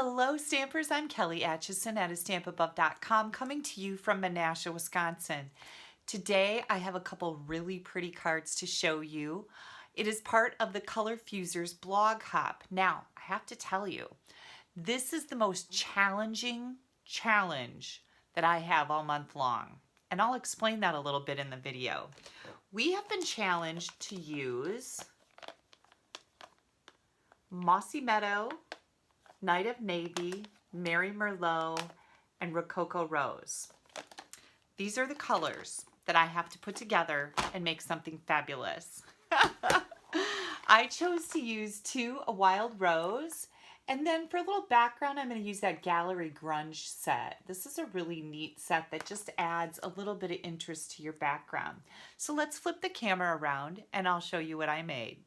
Hello Stampers, I'm Kelly Acheson at stampabove.com coming to you from Menasha, Wisconsin. Today I have a couple really pretty cards to show you. It is part of the Color Fusers blog hop. Now, I have to tell you, this is the most challenging challenge that I have all month long. And I'll explain that a little bit in the video. We have been challenged to use Mossy Meadow, Night of Navy, Mary Merlot, and Rococo Rose. These are the colors that I have to put together and make something fabulous. I chose to use a Wild Rose, and then for a little background, I'm going to use that Gallery Grunge set. This is a really neat set that just adds a little bit of interest to your background. So let's flip the camera around and I'll show you what I made.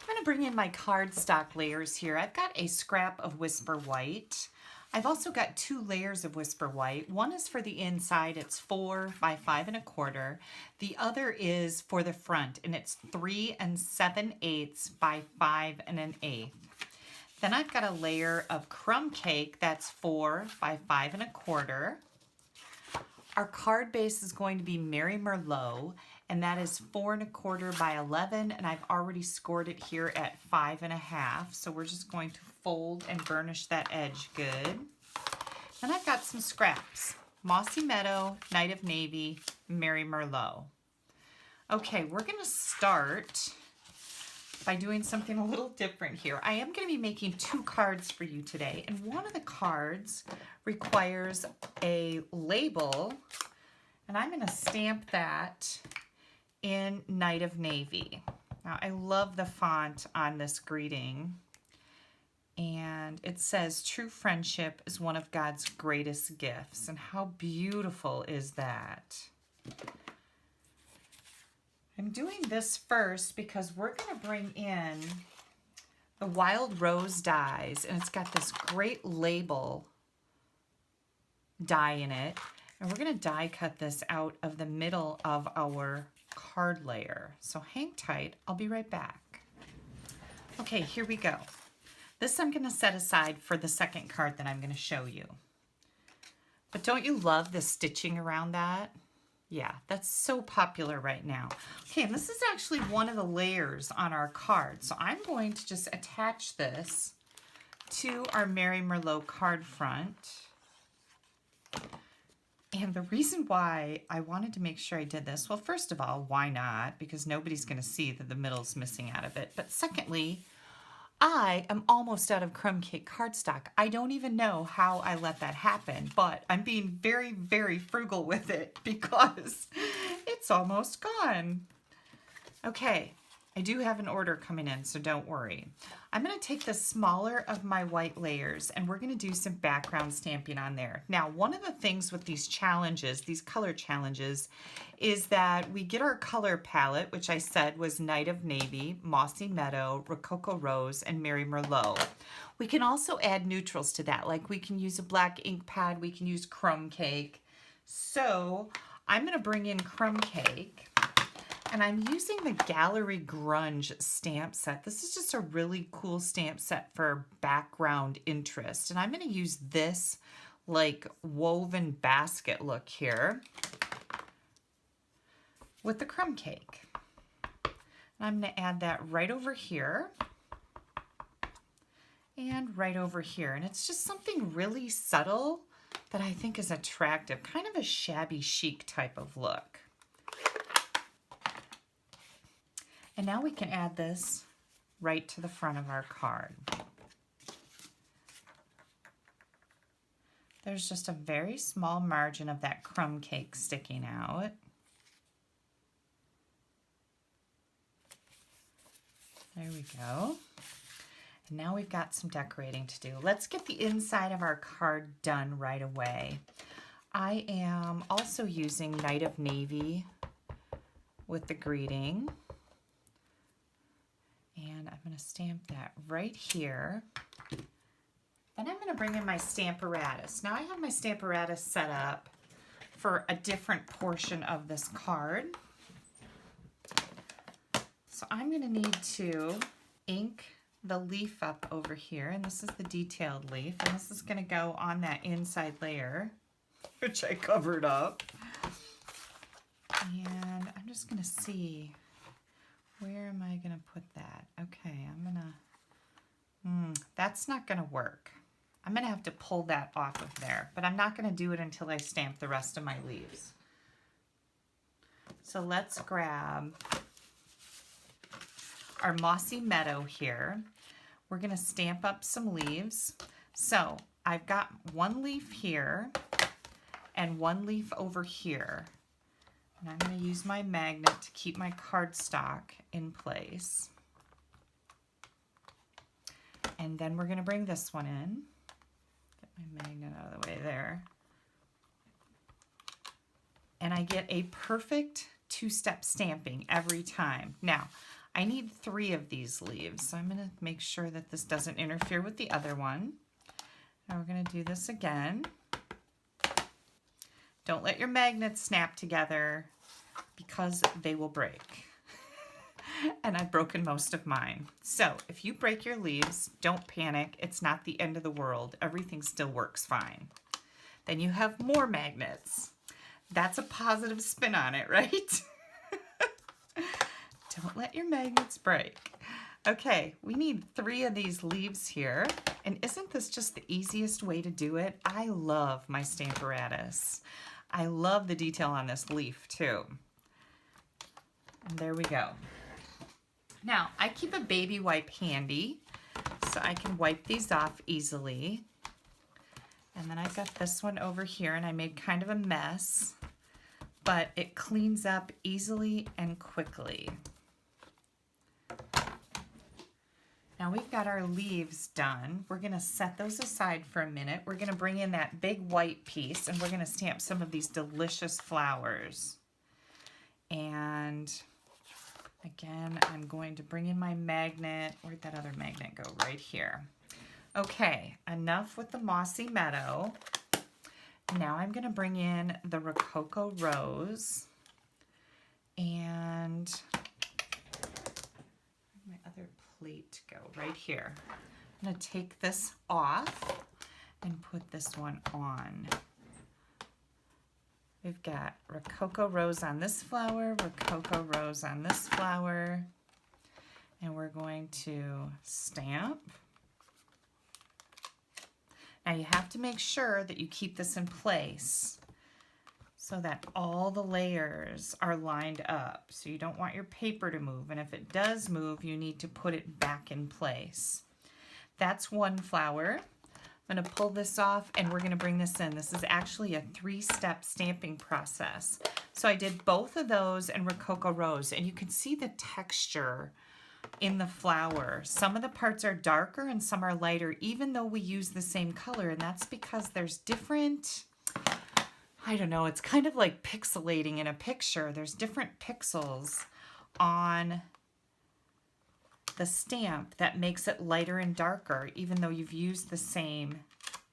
I'm going to bring in my cardstock layers here. I've got a scrap of Whisper White. I've also got 2 layers of Whisper White. One is for the inside, it's 4 by 5 1/4. The other is for the front, and it's 3 7/8 by 5 1/8. Then I've got a layer of crumb cake that's 4 by 5 1/4. Our card base is going to be Mary Merlot, and that is 4 1/4 by 11, and I've already scored it here at 5 1/2. So we're just going to fold and burnish that edge good. Then I've got some scraps: Mossy Meadow, Night of Navy, Mary Merlot. Okay, we're going to start by doing something a little different here. I am going to be making 2 cards for you today, and one of the cards requires a label, and I'm going to stamp that in Night of Navy. Now, I love the font on this greeting, and it says, "True friendship is one of God's greatest gifts." And how beautiful is that? I'm doing this first because we're going to bring in the Wild Rose dies, and it's got this great label die in it, and we're going to die cut this out of the middle of our card layer. So hang tight, I'll be right back. Okay, here we go. This I'm going to set aside for the second card that I'm going to show you. But don't you love the stitching around that? Yeah, that's so popular right now. Okay, and this is actually one of the layers on our card. So I'm going to just attach this to our Mary Merlot card front. And the reason why I wanted to make sure I did this, well, first of all, why not? Because nobody's going to see that the middle's missing out of it. But secondly, I am almost out of crumb cake cardstock. I don't even know how I let that happen, but I'm being very, very frugal with it because it's almost gone. Okay, I do have an order coming in, so don't worry. I'm going to take the smaller of my white layers, and we're going to do some background stamping on there. Now, one of the things with these challenges, these color challenges, is that we get our color palette, which I said was Night of Navy, Mossy Meadow, Rococo Rose, and Mary Merlot. We can also add neutrals to that, like we can use a black ink pad, we can use crumb cake. So I'm going to bring in crumb cake. And I'm using the Gallery Grunge stamp set. This is just a really cool stamp set for background interest. And I'm going to use this like woven basket look here with the crumb cake. And I'm going to add that right over here and right over here. And it's just something really subtle that I think is attractive, kind of a shabby chic type of look. And now we can add this right to the front of our card. There's just a very small margin of that crumb cake sticking out. There we go. And now we've got some decorating to do. Let's get the inside of our card done right away. I am also using Night of Navy with the greeting. And I'm going to stamp that right here. Then I'm going to bring in my Stamparatus. Now I have my Stamparatus set up for a different portion of this card. So I'm going to need to ink the leaf up over here, and this is the detailed leaf, and this is going to go on that inside layer, which I covered up. And I'm just going to see, where am I going to put that? Okay, I'm going to, that's not going to work. I'm going to have to pull that off of there, but I'm not going to do it until I stamp the rest of my leaves. So let's grab our mossy meadow here. We're going to stamp up some leaves. So I've got one leaf here and one leaf over here. And I'm going to use my magnet to keep my cardstock in place. And then we're going to bring this one in. Get my magnet out of the way there. And I get a perfect two-step stamping every time. Now, I need 3 of these leaves, so I'm going to make sure that this doesn't interfere with the other one. Now we're going to do this again. Don't let your magnets snap together because they will break. And I've broken most of mine. So if you break your leaves, don't panic. It's not the end of the world. Everything still works fine. Then you have more magnets. That's a positive spin on it, right? Don't let your magnets break. Okay, we need 3 of these leaves here. And isn't this just the easiest way to do it? I love my Stamparatus. I love the detail on this leaf too. And there we go. Now, I keep a baby wipe handy so I can wipe these off easily. And then I've got this one over here, and I made kind of a mess, but it cleans up easily and quickly. Now we've got our leaves done. We're going to set those aside for a minute. We're going to bring in that big white piece, and we're going to stamp some of these delicious flowers. And again, I'm going to bring in my magnet. Where'd that other magnet go? Right here. Okay, enough with the mossy meadow. Now I'm going to bring in the Rococo Rose. And where'd my other plate go? Right here. I'm going to take this off and put this one on. We've got Rococo Rose on this flower, Rococo Rose on this flower, and we're going to stamp. Now you have to make sure that you keep this in place so that all the layers are lined up. So you don't want your paper to move, and if it does move, you need to put it back in place. That's one flower. I'm going to pull this off, and we're going to bring this in. This is actually a 3-step stamping process. So I did both of those in Rococo Rose, and you can see the texture in the flower. Some of the parts are darker and some are lighter, even though we use the same color, and that's because there's different, I don't know, it's kind of like pixelating in a picture. There's different pixels on the stamp that makes it lighter and darker, even though you've used the same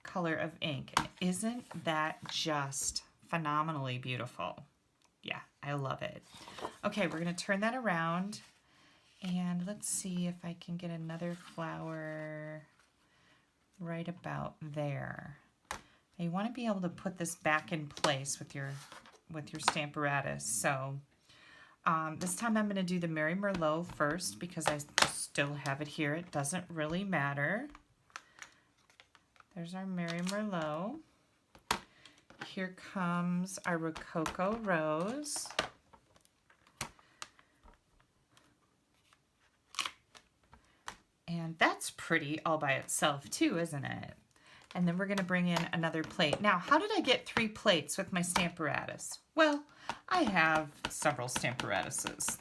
color of ink. And isn't that just phenomenally beautiful? Yeah, I love it. Okay, we're going to turn that around, and let's see if I can get another flower right about there. Now you want to be able to put this back in place with your Stamparatus. So this time I'm going to do the Mary Merlot first because I still have it here. It doesn't really matter. There's our Mary Merlot. Here comes our Rococo Rose. And that's pretty all by itself too, isn't it? And then we're going to bring in another plate. Now, how did I get 3 plates with my Stamparatus? Well, I have several Stamparatuses,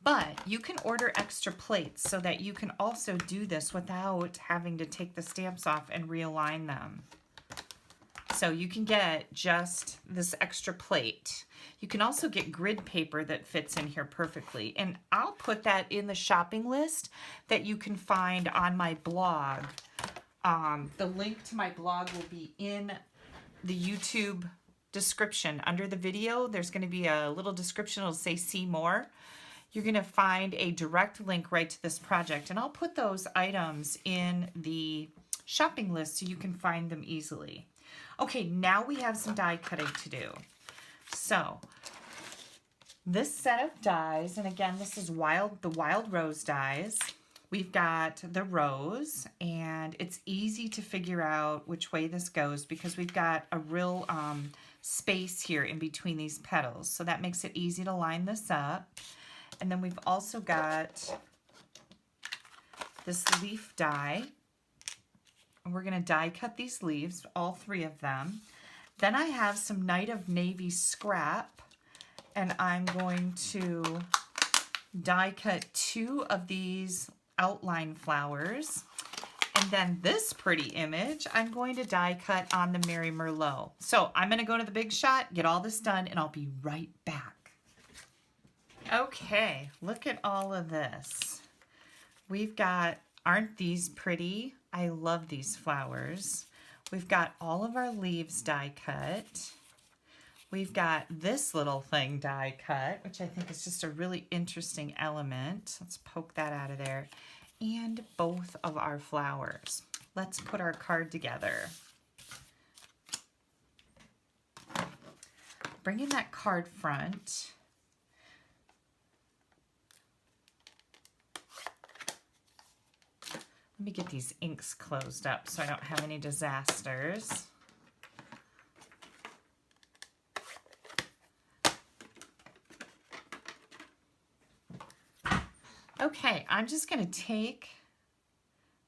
but you can order extra plates so that you can also do this without having to take the stamps off and realign them. So you can get just this extra plate. You can also get grid paper that fits in here perfectly. And I'll put that in the shopping list that you can find on my blog. The link to my blog will be in the YouTube description. Under the video, there's going to be a little description. It'll say see more. you're going to find a direct link right to this project. And I'll put those items in the shopping list so you can find them easily. Okay, now we have some die cutting to do. So this set of dies, and again, this is the wild rose dies. We've got the rose, and it's easy to figure out which way this goes because we've got a real space here in between these petals. So that makes it easy to line this up. And then we've also got this leaf die. And we're gonna die cut these leaves, all 3 of them. Then I have some Night of Navy scrap, and I'm going to die cut 2 of these outline flowers. And then this pretty image, I'm going to die cut on the Mary Merlot. So I'm gonna go to the big shot, get all this done, and I'll be right back. Okay, look at all of this. We've got, aren't these pretty? I love these flowers. We've got all of our leaves die cut. We've got this little thing die cut, which I think is just a really interesting element. Let's poke that out of there. And both of our flowers. Let's put our card together. Bring in that card front. Let me get these inks closed up so I don't have any disasters. Okay, I'm just going to take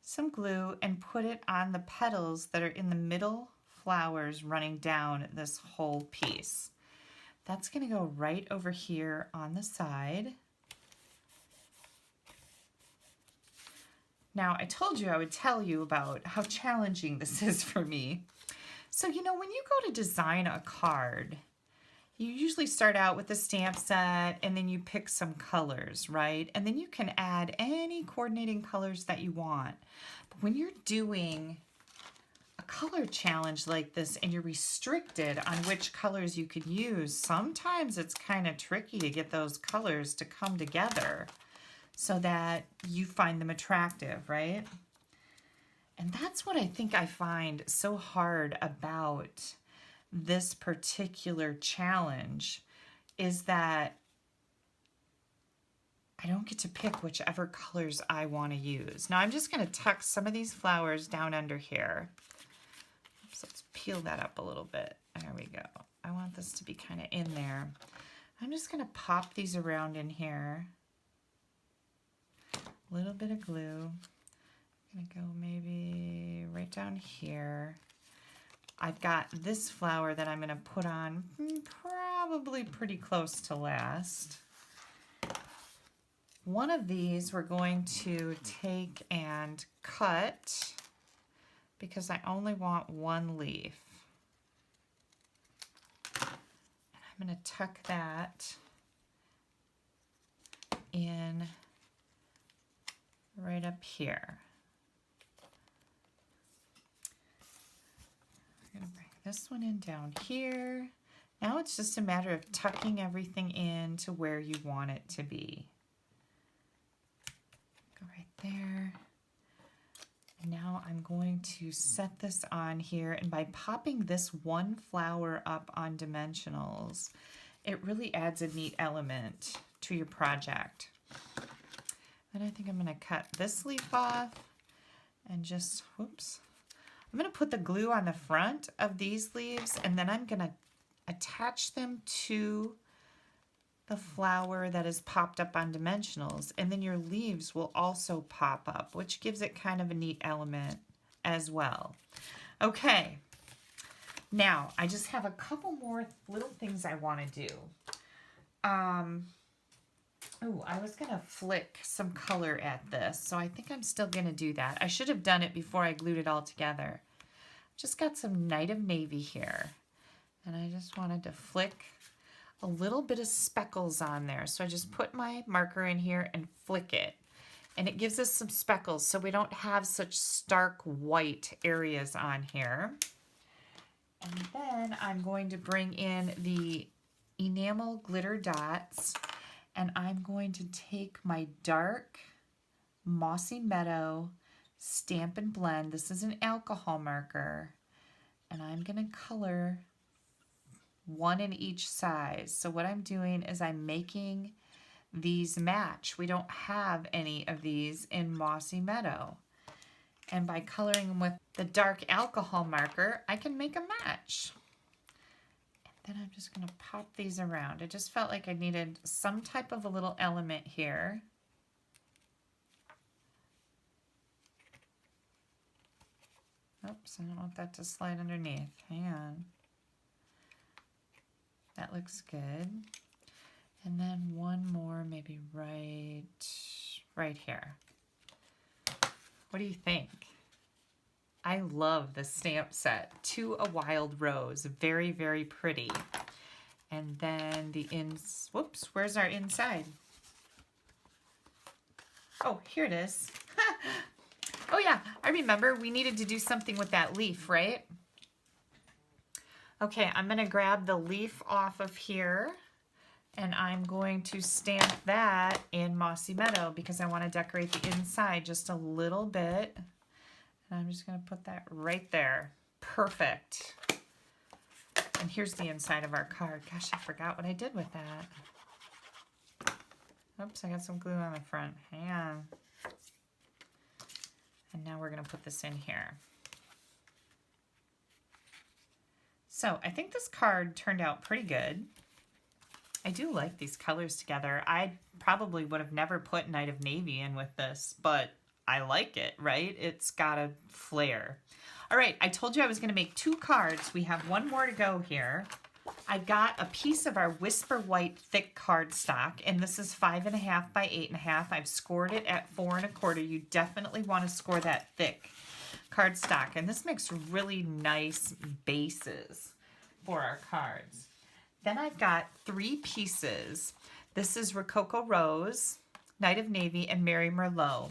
some glue and put it on the petals that are in the middle flowers running down this whole piece. That's going to go right over here on the side. Now, I told you I would tell you about how challenging this is for me. So, you know, when you go to design a card, you usually start out with a stamp set and then you pick some colors, right? And then you can add any coordinating colors that you want. But when you're doing a color challenge like this and you're restricted on which colors you could use, sometimes it's kind of tricky to get those colors to come together so that you find them attractive, right? And that's what I think I find so hard about this particular challenge, is that I don't get to pick whichever colors I want to use. Now I'm just going to tuck some of these flowers down under here. Oops, let's peel that up a little bit. There we go. I want this to be kind of in there. I'm just going to pop these around in here. A little bit of glue. I'm going to go maybe right down here. I've got this flower that I'm going to put on probably pretty close to last. One of these we're going to take and cut because I only want one leaf. And I'm going to tuck that in right up here. I'm going to bring this one in down here. Now it's just a matter of tucking everything in to where you want it to be. Go right there. And now I'm going to set this on here, and by popping this one flower up on dimensionals, it really adds a neat element to your project. And I think I'm going to cut this leaf off and just, whoops. I'm going to put the glue on the front of these leaves, and then I'm going to attach them to the flower that is popped up on dimensionals, and then your leaves will also pop up, which gives it kind of a neat element as well. Okay, now I just have a couple more little things I want to do. Oh, I was going to flick some color at this, so I think I'm still going to do that. I should have done it before I glued it all together. Just got some Night of Navy here, and I just wanted to flick a little bit of speckles on there. So I just put my marker in here and flick it, and it gives us some speckles so we don't have such stark white areas on here. And then I'm going to bring in the enamel glitter dots, And I'm going to take my dark Mossy Meadow Stampin' Blend. This is an alcohol marker. And I'm going to color one in each size. So what I'm doing is I'm making these match. We don't have any of these in Mossy Meadow. And by coloring them with the dark alcohol marker, I can make a match. And then I'm just going to pop these around. I just felt like I needed some type of a little element here. Oops, I don't want that to slide underneath. Hang on. That looks good. And then one more, maybe right here. What do you think? I love the stamp set. To a Wild Rose. Very, very pretty. And then the whoops, where's our inside? Oh, here it is. Oh yeah, I remember we needed to do something with that leaf, right? Okay, I'm gonna grab the leaf off of here and I'm going to stamp that in Mossy Meadow because I want to decorate the inside just a little bit. And I'm just gonna put that right there. Perfect. And here's the inside of our card. Gosh, I forgot what I did with that. Oops, I got some glue on the front. Hang on. And now we're going to put this in here. So I think this card turned out pretty good. I do like these colors together. I probably would have never put Night of Navy in with this, but I like it, right? It's got a flair. All right, I told you I was going to make 2 cards. We have one more to go here. I got a piece of our Whisper White thick cardstock, and this is 5.5 by 8.5. I've scored it at 4 1/4. You definitely want to score that thick cardstock, and this makes really nice bases for our cards. Then I've got 3 pieces. This is Rococo Rose, Night of Navy, and Mary Merlot.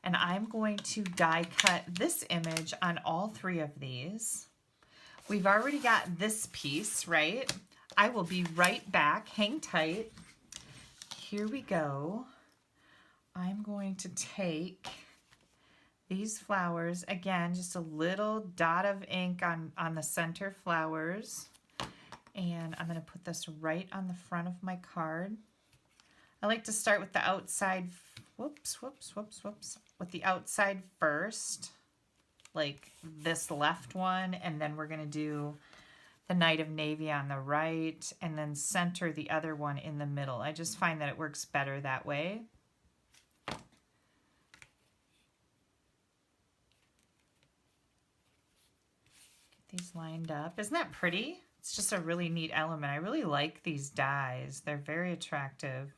And I'm going to die cut this image on all 3 of these. We've already got this piece, right? I will be right back. Hang tight. Here we go. I'm going to take these flowers. Again, just a little dot of ink on the center flowers. And I'm going to put this right on the front of my card. I like to start with the outside. Whoops. With the outside first. Like this left one, and then we're going to do the Night of Navy on the right, and then center the other one in the middle. I just find that it works better that way. Get these lined up. Isn't that pretty? It's just a really neat element. I really like these dies. They're very attractive.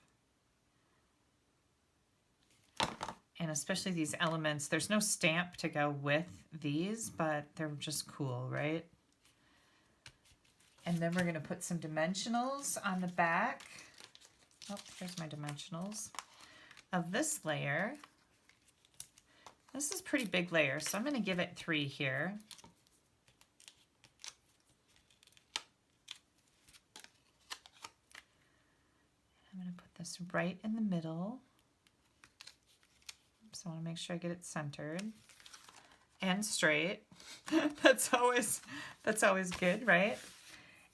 And especially these elements, there's no stamp to go with these, but they're just cool, right? And then we're going to put some dimensionals on the back. Oh, here's my dimensionals of this layer. This is a pretty big layer, so I'm going to give it 3 here. I'm going to put this right in the middle. So I want to make sure I get it centered and straight. That's always good, right?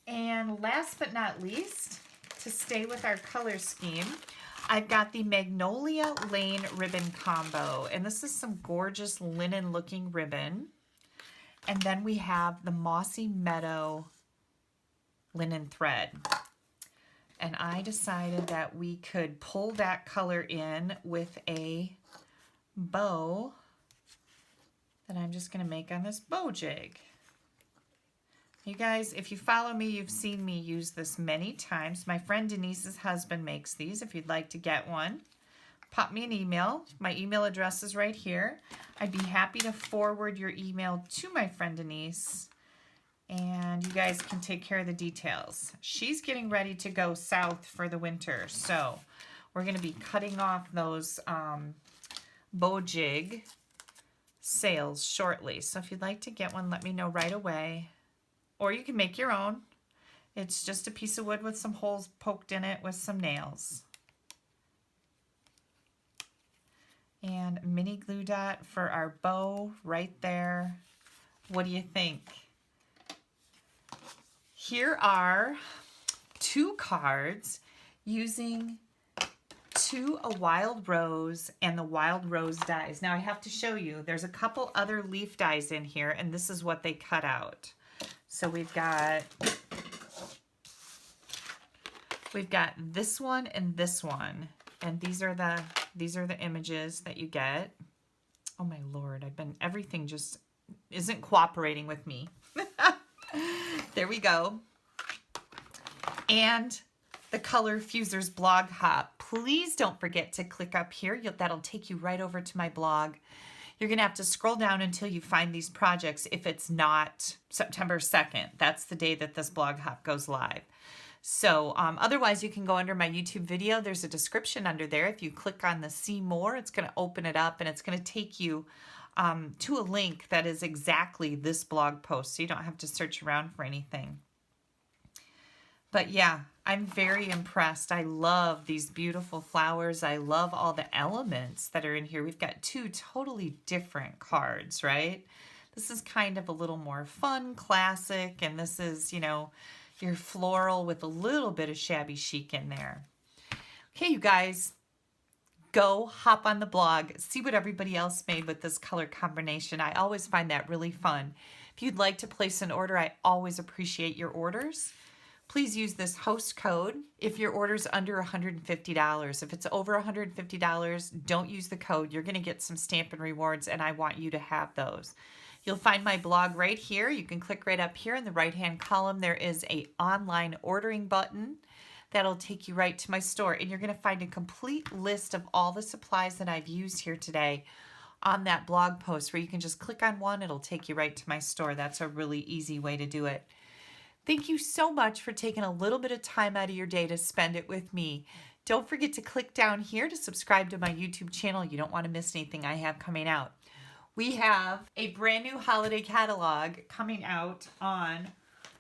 And last but not least, to stay with our color scheme, I've got the Magnolia Lane ribbon combo, and this is some gorgeous linen looking ribbon. And then we have the Mossy Meadow linen thread. And I decided that we could pull that color in with a bow that I'm just going to make on this bow jig. You guys, if you follow me, you've seen me use this many times. My friend Denise's husband makes these. If you'd like to get one, pop me an email. My email address is right here. I'd be happy to forward your email to my friend Denise, and you guys can take care of the details. She's getting ready to go south for the winter, so we're going to be cutting off those bow jig sails shortly. So if you'd like to get one, let me know right away. Or you can make your own. It's just a piece of wood with some holes poked in it with some nails. And mini glue dot for our bow right there. What do you think? Here are 2 cards using a wild rose and the wild rose dies. Now I have to show you, there's a couple other leaf dies in here, and this is what they cut out. So we've got this one and this one, and these are the images that you get. Oh my Lord, everything just isn't cooperating with me. There we go. And the Color Fusers blog hop. Please don't forget to click up here. That'll take you right over to my blog. You're going to have to scroll down until you find these projects if it's not September 2nd. That's the day that this blog hop goes live. So otherwise, you can go under my YouTube video. There's a description under there. If you click on the See More, it's going to open it up and it's going to take you to a link that is exactly this blog post. So you don't have to search around for anything. But yeah, I'm very impressed. I love these beautiful flowers. I love all the elements that are in here. We've got 2 totally different cards, right? This is kind of a little more fun, classic, and this is, you know, your floral with a little bit of shabby chic in there. Okay, you guys, go hop on the blog, see what everybody else made with this color combination. I always find that really fun. If you'd like to place an order, I always appreciate your orders. Please use this host code if your order's under $150. If it's over $150, don't use the code. You're going to get some Stampin' Rewards, and I want you to have those. You'll find my blog right here. You can click right up here in the right-hand column. There is an online ordering button that'll take you right to my store, and you're going to find a complete list of all the supplies that I've used here today on that blog post where you can just click on one. It'll take you right to my store. That's a really easy way to do it. Thank you so much for taking a little bit of time out of your day to spend it with me. Don't forget to click down here to subscribe to my YouTube channel. You don't want to miss anything I have coming out. We have a brand new holiday catalog coming out on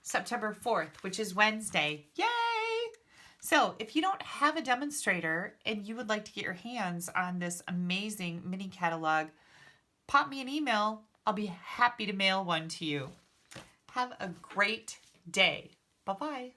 September 4th, which is Wednesday. Yay! So if you don't have a demonstrator and you would like to get your hands on this amazing mini catalog, pop me an email. I'll be happy to mail one to you. Have a great day. Bye-bye.